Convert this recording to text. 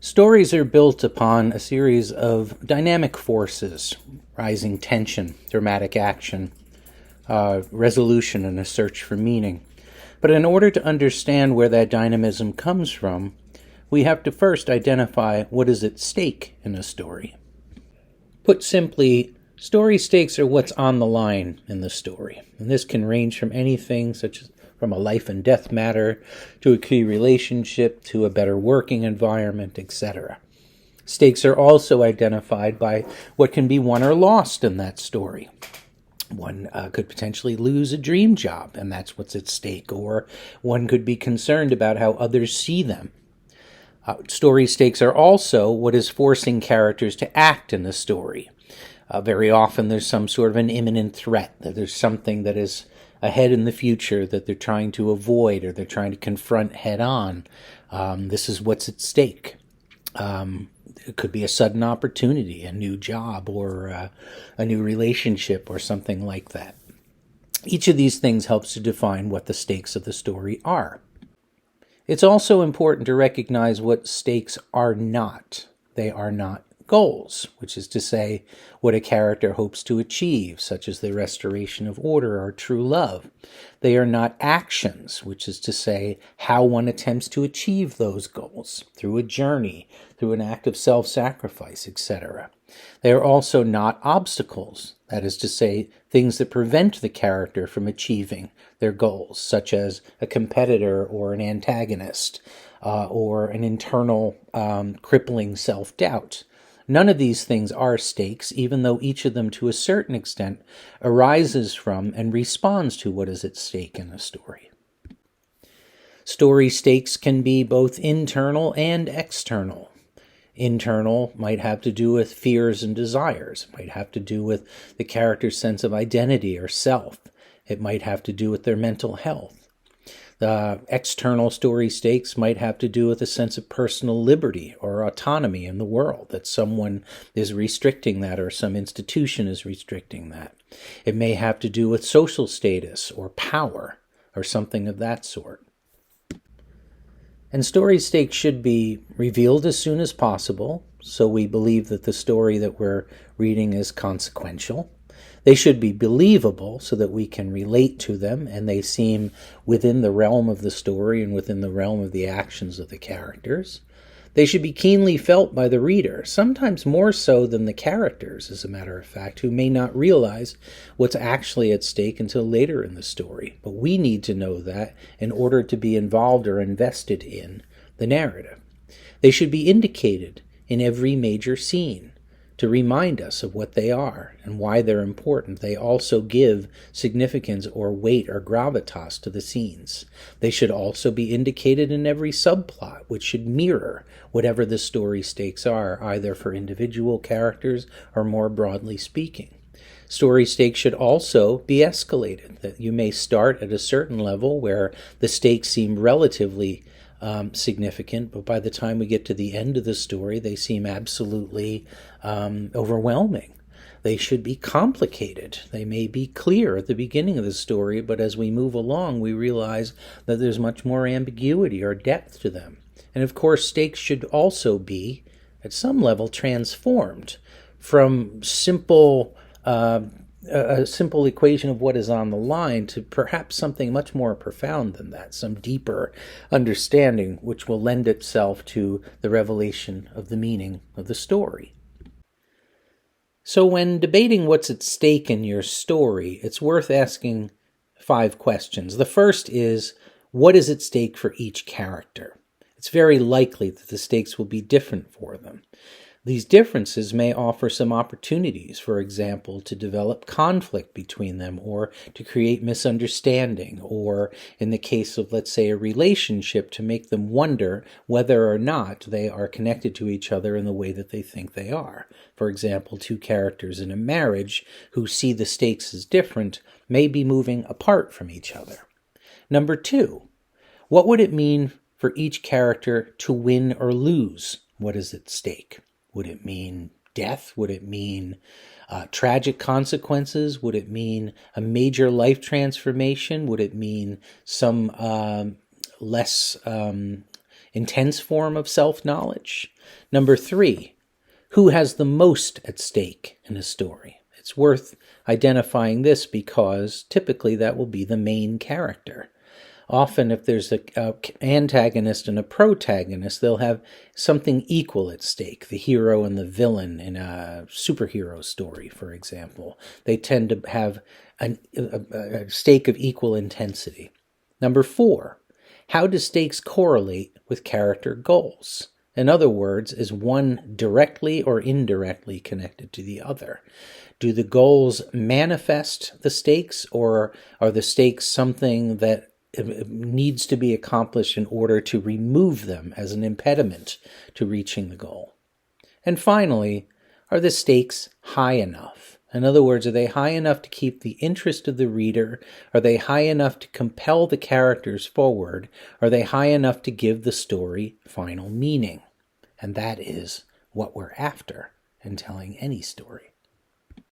Stories are built upon a series of dynamic forces, rising tension, dramatic action, resolution, and a search for meaning. But in order to understand where that dynamism comes from, we have to first identify what is at stake in a story. Put simply, story stakes are what's on the line in the story. And this can range from anything such as from a life and death matter to a key relationship to a better working environment, etc. Stakes are also identified by what can be won or lost in that story. One could potentially lose a dream job, and that's what's at stake, or one could be concerned about how others see them. Story stakes are also what is forcing characters to act in the story. Very often there's some sort of an imminent threat, that there's something that is ahead in the future that they're trying to avoid or they're trying to confront head on. This is what's at stake. It could be a sudden opportunity, a new job, or a new relationship, or something like that. Each of these things helps to define what the stakes of the story are. It's also important to recognize what stakes are not. They are not goals, which is to say what a character hopes to achieve, such as the restoration of order or true love. They are not actions, which is to say how one attempts to achieve those goals, through a journey, through an act of self-sacrifice, etc. They are also not obstacles, that is to say things that prevent the character from achieving their goals, such as a competitor or an antagonist, or an internal crippling self-doubt. None of these things are stakes, even though each of them to a certain extent arises from and responds to what is at stake in a story. Story stakes can be both internal and external. Internal might have to do with fears and desires. It might have to do with the character's sense of identity or self. It might have to do with their mental health. The external story stakes might have to do with a sense of personal liberty or autonomy in the world, that someone is restricting that or some institution is restricting that. It may have to do with social status or power or something of that sort. And story stakes should be revealed as soon as possible, so we believe that the story that we're reading is consequential. They should be believable so that we can relate to them and they seem within the realm of the story and within the realm of the actions of the characters. They should be keenly felt by the reader, sometimes more so than the characters, as a matter of fact, who may not realize what's actually at stake until later in the story. But we need to know that in order to be involved or invested in the narrative. They should be indicated in every major scene to remind us of what they are and why they're important. They also give significance or weight or gravitas to the scenes. They should also be indicated in every subplot, which should mirror whatever the story stakes are, either for individual characters or more broadly speaking. Story stakes should also be escalated, that you may start at a certain level where the stakes seem relatively significant, but by the time we get to the end of the story, they seem absolutely overwhelming. They should be complicated. They may be clear at the beginning of the story, but as we move along, we realize that there's much more ambiguity or depth to them. And of course, stakes should also be, at some level, transformed from a simple equation of what is on the line to perhaps something much more profound than that, some deeper understanding which will lend itself to the revelation of the meaning of the story. So when debating what's at stake in your story, it's worth asking 5 questions. The first is, what is at stake for each character? It's very likely that the stakes will be different for them. These differences may offer some opportunities, for example, to develop conflict between them or to create misunderstanding, or in the case of, let's say, a relationship, to make them wonder whether or not they are connected to each other in the way that they think they are. For example, 2 characters in a marriage who see the stakes as different may be moving apart from each other. Number 2, what would it mean for each character to win or lose what is at stake? Would it mean death? Would it mean tragic consequences? Would it mean a major life transformation? Would it mean some less intense form of self-knowledge? Number 3, who has the most at stake in a story? It's worth identifying this because typically that will be the main character. Often if there's an antagonist and a protagonist, they'll have something equal at stake, the hero and the villain in a superhero story, for example. They tend to have a stake of equal intensity. Number 4, how do stakes correlate with character goals? In other words, is one directly or indirectly connected to the other? Do the goals manifest the stakes, or are the stakes something that needs to be accomplished in order to remove them as an impediment to reaching the goal? And finally, are the stakes high enough? In other words, are they high enough to keep the interest of the reader? Are they high enough to compel the characters forward? Are they high enough to give the story final meaning? And that is what we're after in telling any story.